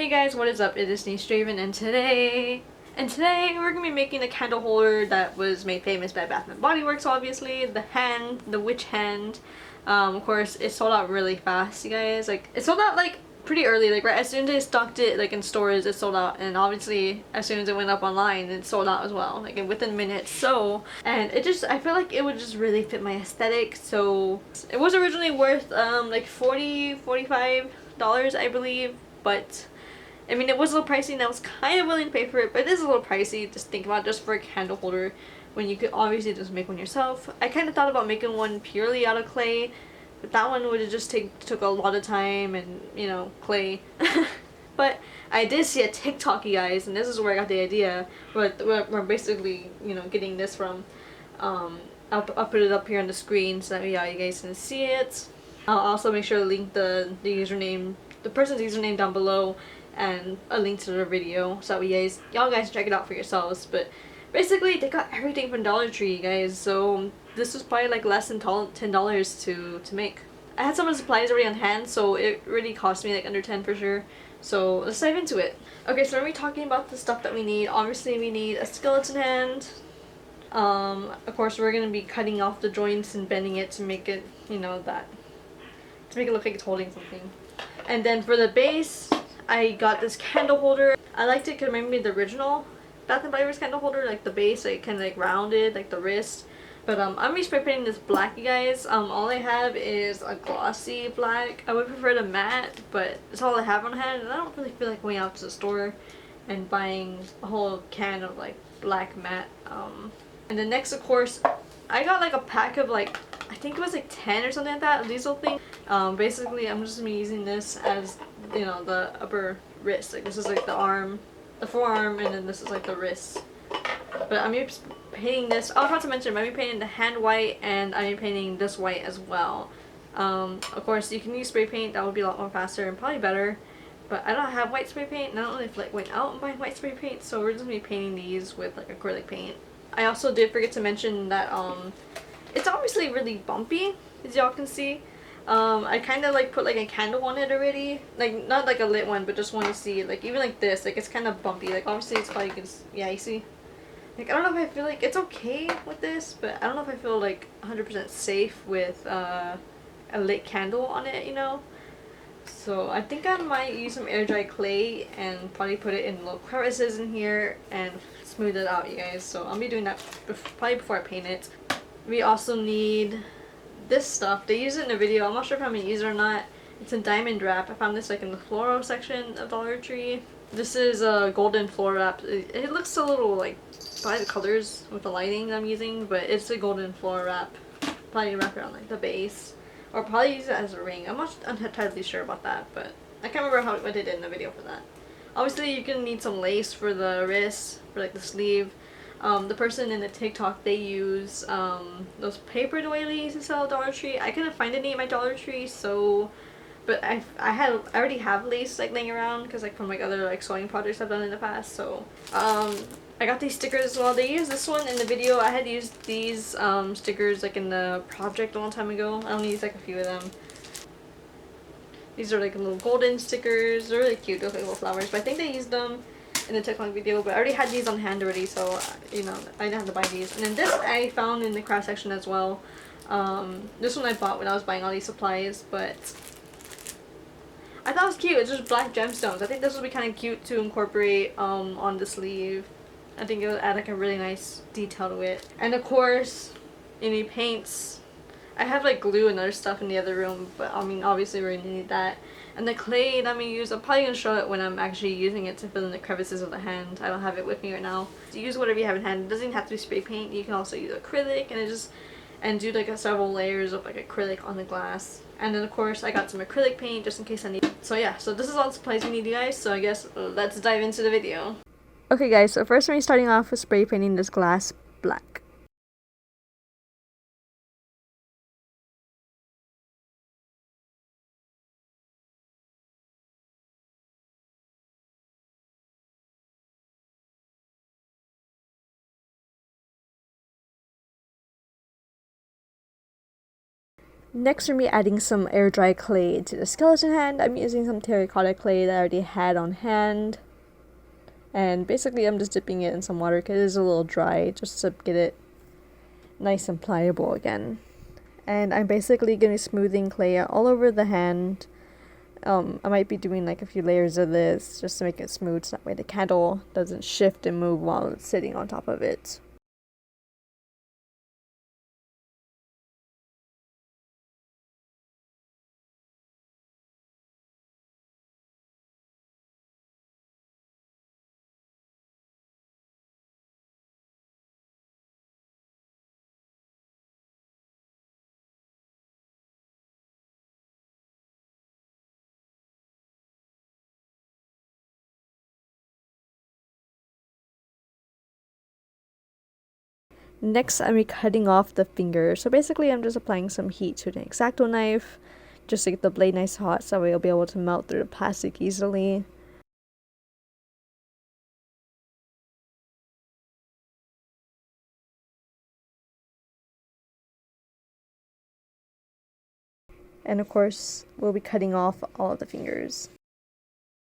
Hey guys, what is up? It is Straven, and today we're gonna be making a candle holder that was made famous by Bath and Body Works. Obviously, the witch hand. Of course, it sold out really fast, you guys. Like, it sold out like pretty early. Like, right as soon as they stocked it, like in stores, it sold out, and obviously as soon as it went up online, it sold out as well. Like within minutes. And I feel like it would just really fit my aesthetic. So it was originally worth like $45, I believe, but I mean, it was a little pricey and I was kind of willing to pay for it, but it is a little pricey. Just think about it, just for a candle holder when you could obviously just make one yourself. I kind of thought about making one purely out of clay, but that one would have just took a lot of time and, you know, clay. But I did see a TikTok, you guys, and this is where I got the idea. But we're basically, you know, getting this from. I'll put it up here on the screen so that you guys can see it. I'll also make sure to link the username, the person's username down below, and a link to the video so that y'all guys check it out for yourselves. But basically, they got everything from Dollar Tree, you guys. So this was probably like less than $10 to make. I had some of the supplies already on hand, so it really cost me like under 10 for sure. So let's dive into it. Okay, so when we're talking about the stuff that we need, obviously we need a skeleton hand. Of course, we're gonna be cutting off the joints and bending it to make it, you know, to make it look like it's holding something. And then for the base, I got this candle holder. I liked it because it reminded me of the original Bath and Body Works candle holder, like the base, like kind of like rounded, like the wrist. But I'm gonna be spray painting this black, you guys. All I have is a glossy black. I would prefer the matte, but it's all I have on hand, and I don't really feel like going out to the store and buying a whole can of like black matte. And then next, of course, I got like a pack of like, I think it was like 10 or something like that, these little things. Basically, I'm just gonna be using this as, you know, the upper wrist. Like, this is like the arm, the forearm, and then this is like the wrist. But I'm gonna be painting this. Oh, I forgot to mention, I'm gonna be painting the hand white, and I'm gonna be painting this white as well. Of course, you can use spray paint. That would be a lot more faster and probably better. But I don't have white spray paint, and I don't really feel like going out and buying white spray paint, so we're just gonna be painting these with like acrylic paint. I also did forget to mention that it's obviously really bumpy, as y'all can see. I kind of like put like a candle on it already, like not like a lit one, but just want to see, like even like this, like it's kind of bumpy. Like obviously it's probably good. Yeah, you see. Like I don't know if I feel like it's okay with this, but I don't know if I feel like 100% safe with a lit candle on it, you know. So I think I might use some air dry clay and probably put it in little crevices in here and smooth it out, you guys. So I'll be doing that probably before I paint it. We also need this stuff. They use it in the video. I'm not sure if I'm gonna use it or not. It's a diamond wrap. I found this like in the floral section of Dollar Tree. This is a golden floral wrap. It looks a little like by the colors with the lighting that I'm using, but it's a golden floral wrap. Probably wrap it on like the base, or probably use it as a ring. I'm not entirely sure about that, but I can't remember what they did in the video for that. Obviously, you're gonna need some lace for the wrist, for like the sleeve. The person in the TikTok, they use those paper doilies to sell at Dollar Tree. I couldn't find any at my Dollar Tree, so, but I already have lace like laying around because like from like other like sewing projects I've done in the past. So I got these stickers as well. They used this one in the video. I had used these stickers like in the project a long time ago. I only used like a few of them. These are like little golden stickers. They're really cute. They look like little flowers, but I think they used them in the TikTok video, but I already had these on hand already, so you know, I didn't have to buy these. And then this I found in the craft section as well. This one I bought when I was buying all these supplies, but I thought it was cute. It's just black gemstones. I think this would be kind of cute to incorporate on the sleeve. I think it would add like a really nice detail to it. And of course, any paints. I have like glue and other stuff in the other room, but I mean obviously we're gonna need that. And the clay that I'm gonna use, I'm probably gonna show it when I'm actually using it to fill in the crevices of the hand. I don't have it with me right now. So use whatever you have in hand. It doesn't even have to be spray paint. You can also use acrylic and do like several layers of like acrylic on the glass. And then of course I got some acrylic paint just in case I need it. So yeah, so this is all the supplies you need, you guys. So I guess let's dive into the video. Okay guys, so first we're starting off with spray painting this glass black. Next, we're going to be adding some air dry clay to the skeleton hand. I'm using some terracotta clay that I already had on hand. And basically I'm just dipping it in some water because it is a little dry, just to get it nice and pliable again. And I'm basically going to be smoothing clay all over the hand. I might be doing like a few layers of this just to make it smooth so that way the candle doesn't shift and move while it's sitting on top of it. Next, I'm cutting off the finger. So basically, I'm just applying some heat to an X-Acto knife just to get the blade nice hot so I'll be able to melt through the plastic easily. And of course, we'll be cutting off all of the fingers.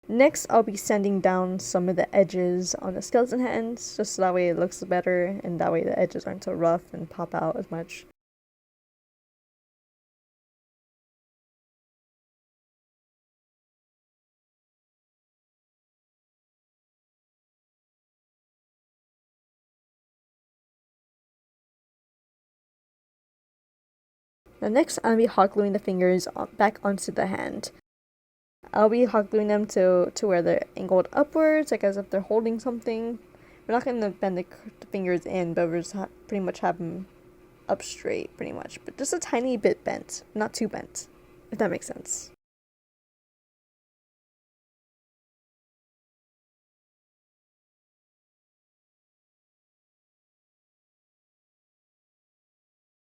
Next, I'll be sanding down some of the edges on the skeleton hands, just so that way it looks better, and that way the edges aren't so rough and pop out as much. Now next, I'll be hot gluing the fingers back onto the hand. I'll be hot gluing them to where they're angled upwards, like as if they're holding something. We're not going to bend the fingers in, but we're just pretty much have them up straight, pretty much. But just a tiny bit bent, not too bent, if that makes sense.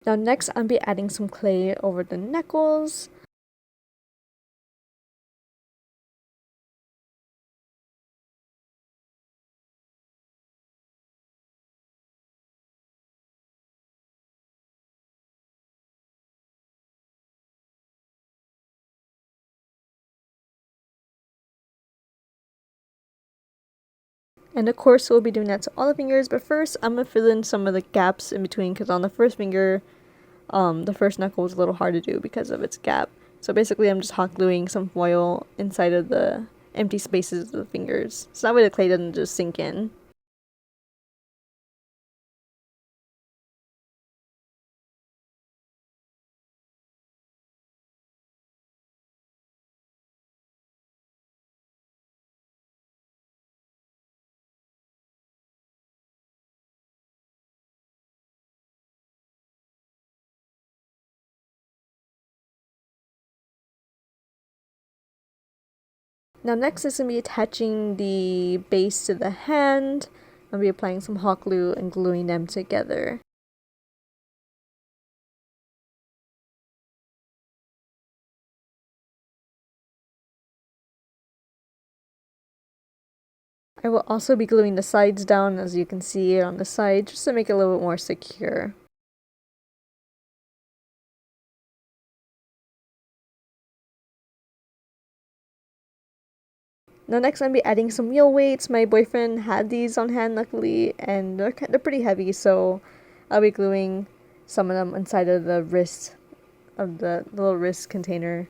Now next, I'll be adding some clay over the knuckles. And of course, we'll be doing that to all the fingers, but first, I'm going to fill in some of the gaps in between, because on the first finger, the first knuckle was a little hard to do because of its gap. So basically, I'm just hot gluing some foil inside of the empty spaces of the fingers, so that way the clay doesn't just sink in. Now next is going to be attaching the base to the hand. I'll be applying some hot glue and gluing them together. I will also be gluing the sides down, as you can see on the side, just to make it a little bit more secure. Now next I'm going to be adding some wheel weights. My boyfriend had these on hand luckily, and they're pretty heavy, so I'll be gluing some of them inside of the wrist of the little wrist container.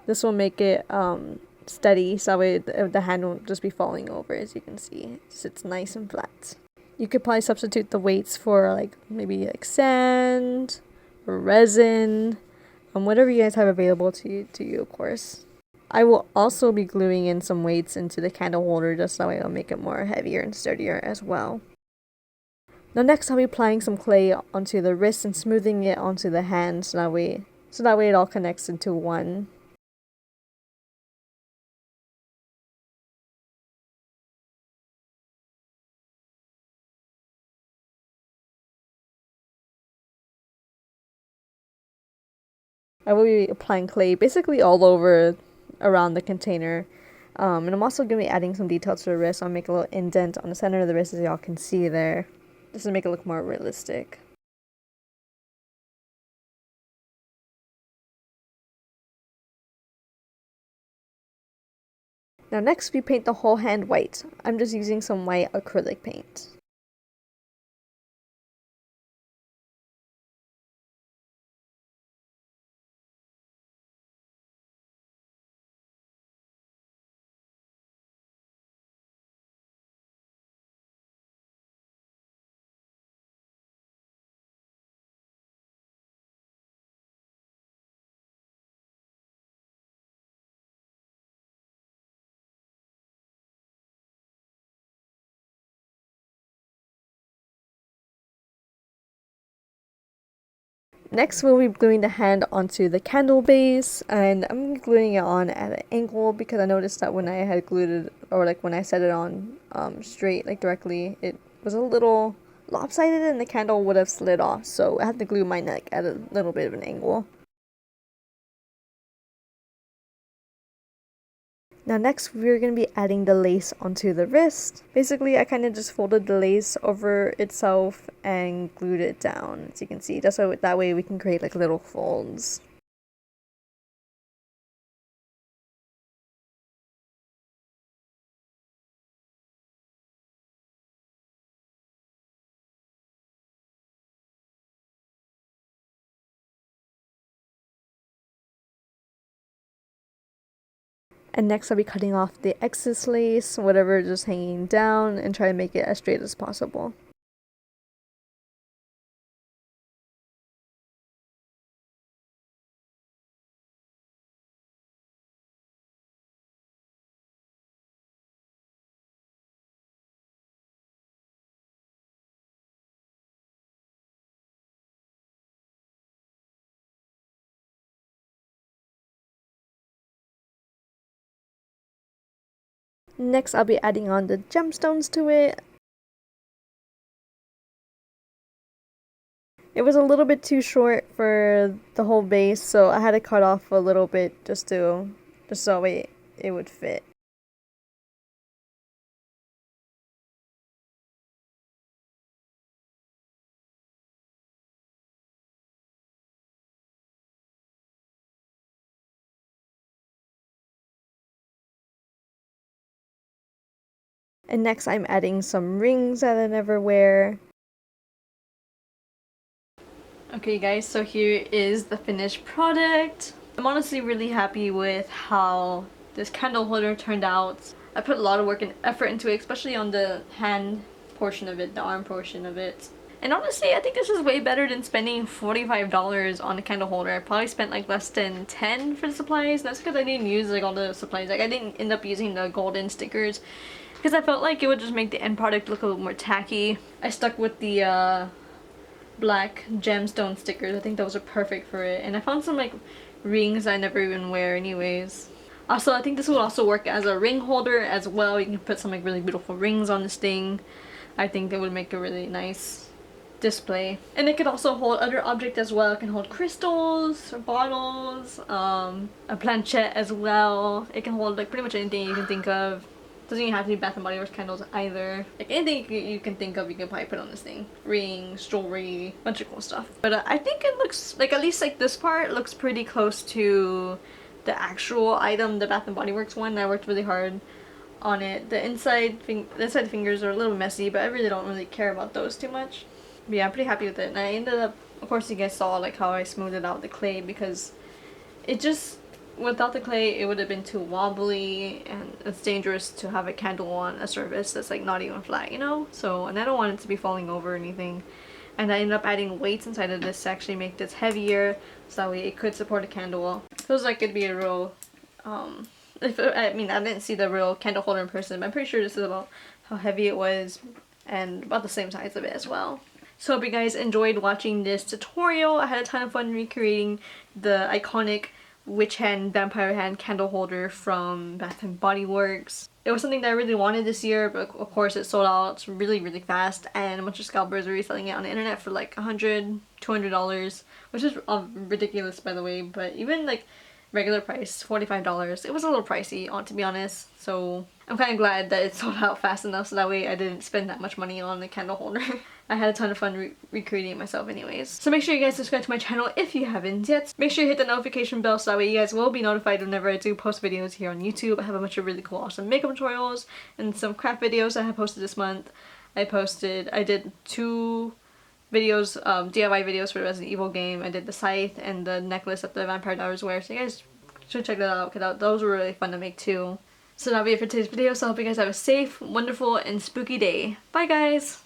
This will make it steady, so that way the hand won't just be falling over. As you can see, it sits nice and flat. You could probably substitute the weights for like maybe like sand or resin, whatever you guys have available to you, of course. I will also be gluing in some weights into the candle holder, just so it'll make it more heavier and sturdier as well. Now next I'll be applying some clay onto the wrist and smoothing it onto the hand, so that way it all connects into one. I will be applying clay basically all over around the container. And I'm also going to be adding some detail to the wrist. I'll make a little indent on the center of the wrist, as y'all can see there, just to make it look more realistic. Now next we paint the whole hand white. I'm just using some white acrylic paint. Next we'll be gluing the hand onto the candle base, and I'm gluing it on at an angle because I noticed that when I had glued it, or like when I set it on straight, like directly, it was a little lopsided and the candle would have slid off, so I had to glue my neck at a little bit of an angle. Now next we're going to be adding the lace onto the wrist. Basically I kind of just folded the lace over itself and glued it down, as you can see, just so that way we can create like little folds. And next I'll be cutting off the excess lace, whatever is just hanging down, and try to make it as straight as possible. Next I'll be adding on the gemstones to it. It was a little bit too short for the whole base, so I had to cut off a little bit just so it would fit. And next I'm adding some rings that I never wear. Okay guys, so here is the finished product. I'm honestly really happy with how this candle holder turned out. I put a lot of work and effort into it, especially on the hand portion of it, the arm portion of it. And honestly, I think this is way better than spending $45 on a candle holder. I probably spent like less than $10 for the supplies. That's because I didn't use like all the supplies. Like I didn't end up using the golden stickers because I felt like it would just make the end product look a little more tacky. I stuck with the black gemstone stickers. I think those are perfect for it. And I found some like rings I never even wear anyways. Also, I think this will also work as a ring holder as well. You can put some like really beautiful rings on this thing. I think that would make a really nice display. And it could also hold other objects as well. It can hold crystals, or bottles, a planchette as well. It can hold like pretty much anything you can think of. Doesn't even have to be Bath and Body Works candles either. Like anything you can think of, you can probably put on this thing. Rings, jewelry, bunch of cool stuff. But I think it looks like, at least like this part looks pretty close to the actual item, the Bath and Body Works one. I worked really hard on it. The inside fingers are a little messy, but I really don't really care about those too much. But yeah, I'm pretty happy with it. And I ended up, of course you guys saw like how I smoothed out the clay, because it just, without the clay it would have been too wobbly, and it's dangerous to have a candle on a surface that's like not even flat, you know? So, and I don't want it to be falling over or anything. And I ended up adding weights inside of this to actually make this heavier, so that way it could support a candle. Feels like it'd be a real, I mean, I didn't see the real candle holder in person, but I'm pretty sure this is about how heavy it was, and about the same size of it as well. So I hope you guys enjoyed watching this tutorial. I had a ton of fun recreating the iconic witch hand, vampire hand candle holder from Bath and Body Works. It was something that I really wanted this year, but of course it sold out really fast, and a bunch of scalpers are reselling it on the internet for like $100, $200, which is ridiculous by the way, but even like regular price, $45, it was a little pricey, to be honest, so I'm kind of glad that it sold out fast enough so that way I didn't spend that much money on the candle holder. I had a ton of fun recreating it myself anyways. So make sure you guys subscribe to my channel if you haven't yet. Make sure you hit the notification bell so that way you guys will be notified whenever I do post videos here on YouTube. I have a bunch of really cool awesome makeup tutorials and some craft videos that I have posted this month. I did 2 videos, DIY videos for the Resident Evil game. I did the scythe and the necklace that the vampire daughters wear, so you guys should check that out because those were really fun to make too. So that'll be it for today's video, so I hope you guys have a safe, wonderful, and spooky day. Bye guys!